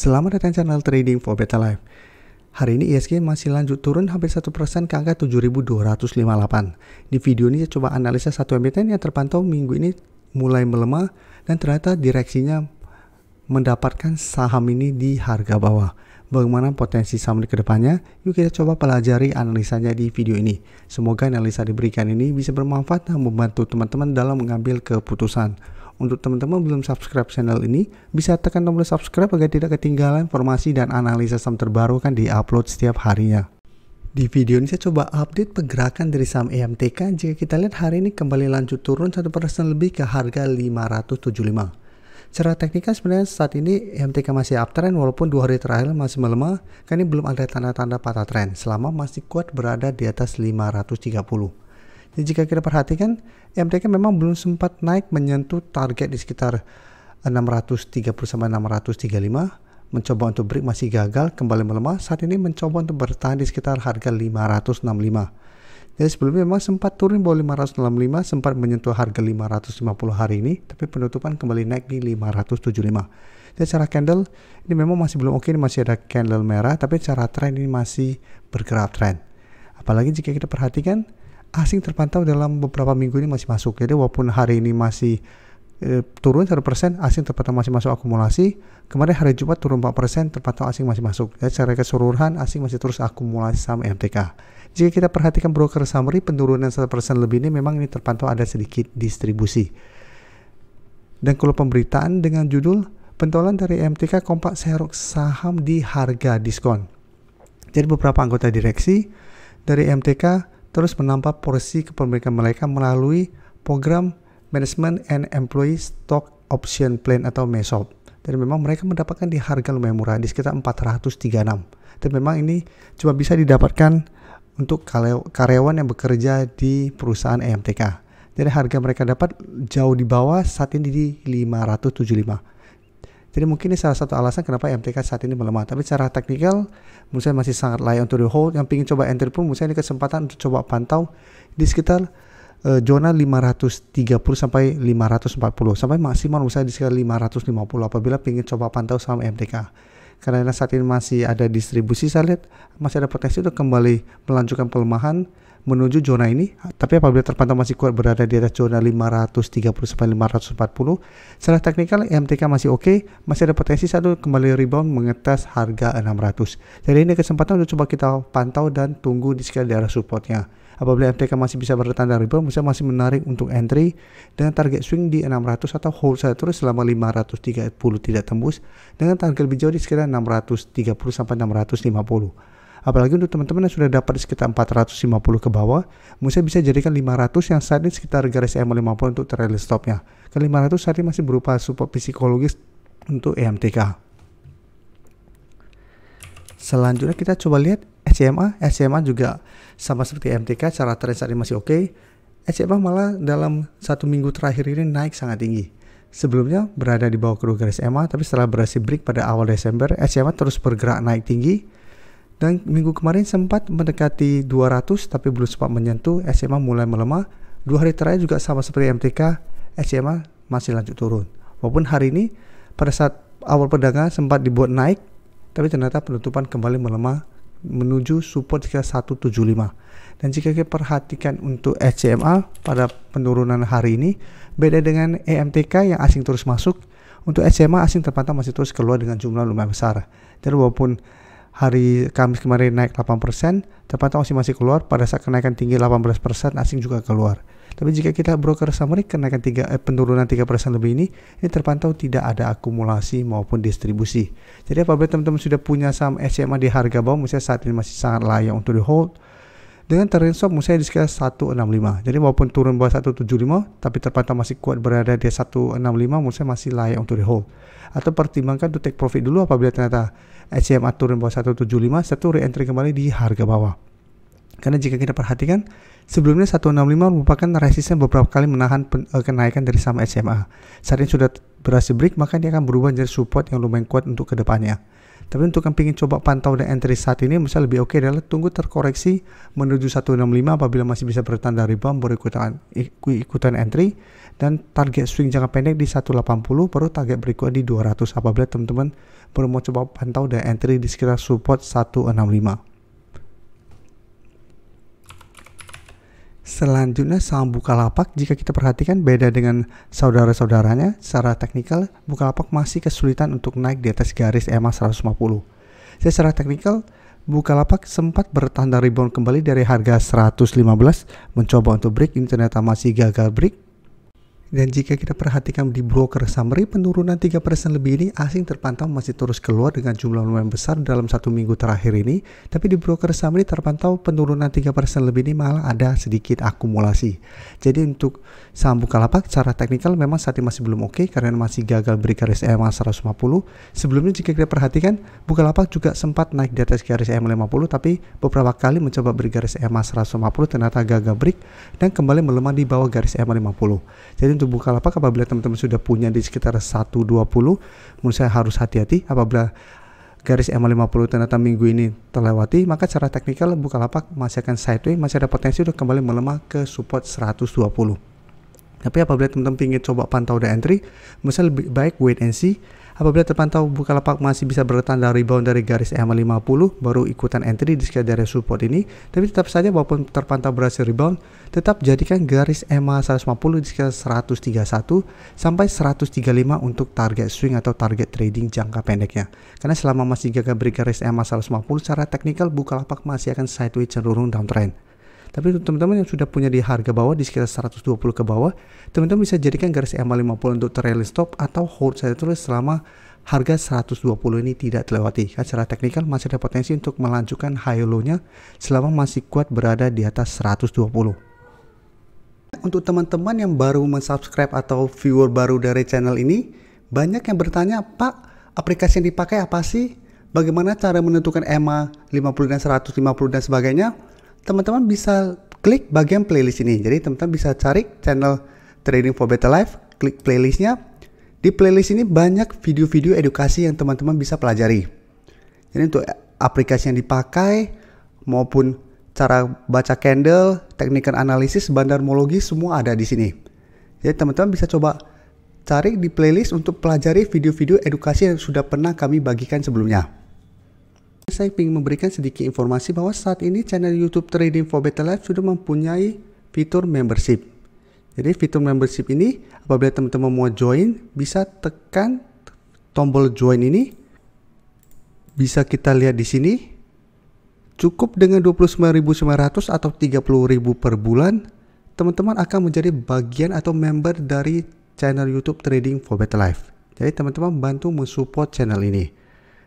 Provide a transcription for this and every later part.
Selamat datang channel Trading for Better Life. Hari ini ISG masih lanjut turun hampir 1% ke angka 7.258. Di video ini saya coba analisa satu emiten yang terpantau minggu ini mulai melemah dan ternyata direksinya mendapatkan saham ini di harga bawah. Bagaimana potensi saham di kedepannya? Yuk kita coba pelajari analisanya di video ini. Semoga analisa diberikan ini bisa bermanfaat dan membantu teman-teman dalam mengambil keputusan. Untuk teman-teman belum subscribe channel ini, bisa tekan tombol subscribe agar tidak ketinggalan informasi dan analisa saham terbaru kan diupload setiap harinya. Di video ini saya coba update pergerakan dari saham EMTK. Jika kita lihat hari ini kembali lanjut turun 1% lebih ke harga 575. Secara teknikal sebenarnya saat ini EMTK masih uptrend walaupun 2 hari terakhir masih melemah. Kan ini belum ada tanda-tanda patah tren selama masih kuat berada di atas 530. Jadi jika kita perhatikan, EMTK memang belum sempat naik menyentuh target di sekitar 630 sampai 635. Mencoba untuk break masih gagal, kembali melemah. Saat ini mencoba untuk bertahan di sekitar harga 565. Jadi sebelumnya memang sempat turun bawah 565, sempat menyentuh harga 550 hari ini, tapi penutupan kembali naik di 575. Jadi secara candle ini memang masih belum oke, ini masih ada candle merah, tapi secara tren ini masih bergerak tren. Apalagi jika kita perhatikan, asing terpantau dalam beberapa minggu ini masih masuk. Jadi walaupun hari ini masih turun 1%, asing terpantau masih masuk akumulasi. Kemarin hari Jumat turun 4%, terpantau asing masih masuk. Jadi secara keseluruhan asing masih terus akumulasi saham EMTK. Jika kita perhatikan broker summary, penurunan 1% lebih ini memang ini terpantau ada sedikit distribusi. Dan kalau pemberitaan dengan judul pentolan dari EMTK kompak serok saham di harga diskon. Jadi beberapa anggota direksi dari EMTK terus menambah porsi kepemilikan mereka melalui program Management and Employee Stock Option Plan atau MESOP. Dan memang mereka mendapatkan di harga lumayan murah di sekitar 436. Dan memang ini cuma bisa didapatkan untuk karyawan yang bekerja di perusahaan EMTK. Jadi harga mereka dapat jauh di bawah saat ini di 575. Jadi mungkin ini salah satu alasan kenapa EMTK saat ini melemah. Tapi secara teknikal menurut saya masih sangat layak untuk di hold. Yang ingin coba entry pun menurut saya ini kesempatan untuk coba pantau di sekitar zona 530 sampai 540 sampai maksimal menurut saya di sekitar 550 apabila ingin coba pantau saham EMTK. Karena saat ini masih ada distribusi, saya lihat masih ada potensi untuk kembali melanjutkan pelemahan menuju zona ini, tapi apabila terpantau masih kuat berada di atas zona 530 sampai 540, secara teknikal EMTK masih oke, masih ada potensi satu kembali rebound mengetes harga 600. Jadi ini kesempatan untuk coba kita pantau dan tunggu di sekitar daerah supportnya. Apabila EMTK masih bisa bertahan dan rebound, misalnya masih menarik untuk entry dengan target swing di 600 atau hold saja terus selama 530 tidak tembus dengan target lebih jauh di sekitar 630 sampai 650. Apalagi untuk teman-teman yang sudah dapat di sekitar 450 ke bawah, mungkin bisa jadikan 500 yang saat ini sekitar garis EMA50 untuk trailing stopnya. Ke 500 saat ini masih berupa support psikologis untuk EMTK. Selanjutnya kita coba lihat SMA. SMA juga sama seperti EMTK, secara tren saat ini masih oke. SMA malah dalam satu minggu terakhir ini naik sangat tinggi. Sebelumnya berada di bawah kedua garis EMA, tapi setelah berhasil break pada awal Desember, SMA terus bergerak naik tinggi. Dan minggu kemarin sempat mendekati 200 tapi belum sempat menyentuh, SMA mulai melemah. 2 hari terakhir juga sama seperti MTK, SMA masih lanjut turun. Walaupun hari ini pada saat awal perdagangan sempat dibuat naik, tapi ternyata penutupan kembali melemah menuju support sekitar 175. Dan jika kita perhatikan untuk SMA pada penurunan hari ini, beda dengan EMTK yang asing terus masuk, untuk SMA asing terpantau masih terus keluar dengan jumlah lumayan besar. Jadi walaupun hari Kamis kemarin naik 8%, terpantau masih keluar. Pada saat kenaikan tinggi 18%, asing juga keluar. Tapi jika kita broker summary, kenaikan penurunan 3% lebih ini terpantau tidak ada akumulasi maupun distribusi. Jadi apabila teman-teman sudah punya saham SMA di harga bawah, misalnya saat ini masih sangat layak untuk di hold. Dengan trailing stop misalnya di sekitar 165. Jadi walaupun turun bawah 175, tapi terpantau masih kuat berada di 165, misalnya masih layak untuk di hold. Atau pertimbangkan untuk take profit dulu apabila ternyata SMA turun bawah 175, satu re-entry kembali di harga bawah. Karena jika kita perhatikan, sebelumnya 165 merupakan resisten beberapa kali menahan kenaikan dari saham SMA. Saat ini sudah berhasil break, maka dia akan berubah menjadi support yang lumayan kuat untuk kedepannya. Tapi untuk yang ingin coba pantau dan entry saat ini, misalnya lebih oke adalah tunggu terkoreksi menuju 165 apabila masih bisa bertanda rebound baru ikutan entry, dan target swing jangka pendek di 180 baru target berikutnya di 200 apabila teman-teman baru mau coba pantau dan entry di sekitar support 165. Selanjutnya saham Bukalapak, jika kita perhatikan beda dengan saudara-saudaranya, secara teknikal Bukalapak masih kesulitan untuk naik di atas garis EMA 150. Jadi secara teknikal Bukalapak sempat bertanda rebound kembali dari harga 115, mencoba untuk break, ini ternyata masih gagal break. Dan jika kita perhatikan di broker summary, penurunan 3% lebih ini asing terpantau masih terus keluar dengan jumlah lumayan besar dalam 1 minggu terakhir ini. Tapi di broker summary terpantau penurunan 3% lebih ini malah ada sedikit akumulasi. Jadi untuk saham Bukalapak secara teknikal memang saat ini masih belum oke karena masih gagal break garis EMA 150. Sebelumnya jika kita perhatikan Bukalapak juga sempat naik di atas garis EMA 50, tapi beberapa kali mencoba break garis EMA 150 ternyata gagal break dan kembali melemah di bawah garis EMA 50. Jadi untuk Bukalapak apabila teman-teman sudah punya di sekitar 120, menurut saya harus hati-hati. Apabila garis EMA 50 ternyata minggu ini terlewati, maka secara teknikal Bukalapak masih akan sideways, masih ada potensi untuk kembali melemah ke support 120. Tapi apabila teman-teman ingin coba pantau dan entry, misalnya lebih baik wait and see. Apabila terpantau Bukalapak masih bisa bertanda rebound dari garis EMA 50, baru ikutan entry di sekitar daerah support ini. Tapi tetap saja walaupun terpantau berhasil rebound, tetap jadikan garis EMA 150 di sekitar 131 sampai 135 untuk target swing atau target trading jangka pendeknya. Karena selama masih gagal break garis EMA 150, secara teknikal Bukalapak masih akan sideways cenderung downtrend. Tapi untuk teman-teman yang sudah punya di harga bawah di sekitar 120 ke bawah, teman-teman bisa jadikan garis EMA 50 untuk trailing stop atau hold saja terus selama harga 120 ini tidak terlewati. Kan secara teknikal masih ada potensi untuk melanjutkan high low-nya selama masih kuat berada di atas 120. Untuk teman-teman yang baru mensubscribe atau viewer baru dari channel ini, banyak yang bertanya, Pak, aplikasi yang dipakai apa sih? Bagaimana cara menentukan EMA 50 dan 150 dan sebagainya? Teman-teman bisa klik bagian playlist ini. Jadi teman-teman bisa cari channel Trading for Better Life, klik playlistnya. Di playlist ini banyak video-video edukasi yang teman-teman bisa pelajari. Jadi untuk aplikasi yang dipakai maupun cara baca candle, teknik analisis, bandarmologi, semua ada di sini. Jadi teman-teman bisa coba cari di playlist untuk pelajari video-video edukasi yang sudah pernah kami bagikan sebelumnya. Saya ingin memberikan sedikit informasi bahwa saat ini channel YouTube Trading for Better Life sudah mempunyai fitur membership. Jadi fitur membership ini apabila teman-teman mau join, bisa tekan tombol join ini. Bisa kita lihat di sini. Cukup dengan 29.900 atau 30.000 per bulan, teman-teman akan menjadi bagian atau member dari channel YouTube Trading for Better Life. Jadi teman-teman bantu mensupport channel ini.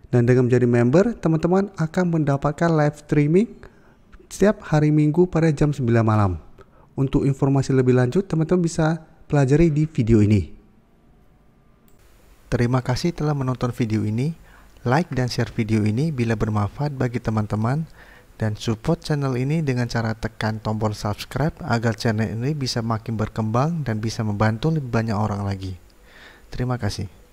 Dan dengan menjadi member, teman-teman akan mendapatkan live streaming setiap hari Minggu pada jam 9 malam. Untuk informasi lebih lanjut, teman-teman bisa pelajari di video ini. Terima kasih telah menonton video ini. Like dan share video ini bila bermanfaat bagi teman-teman. Dan support channel ini dengan cara tekan tombol subscribe agar channel ini bisa makin berkembang dan bisa membantu lebih banyak orang lagi. Terima kasih.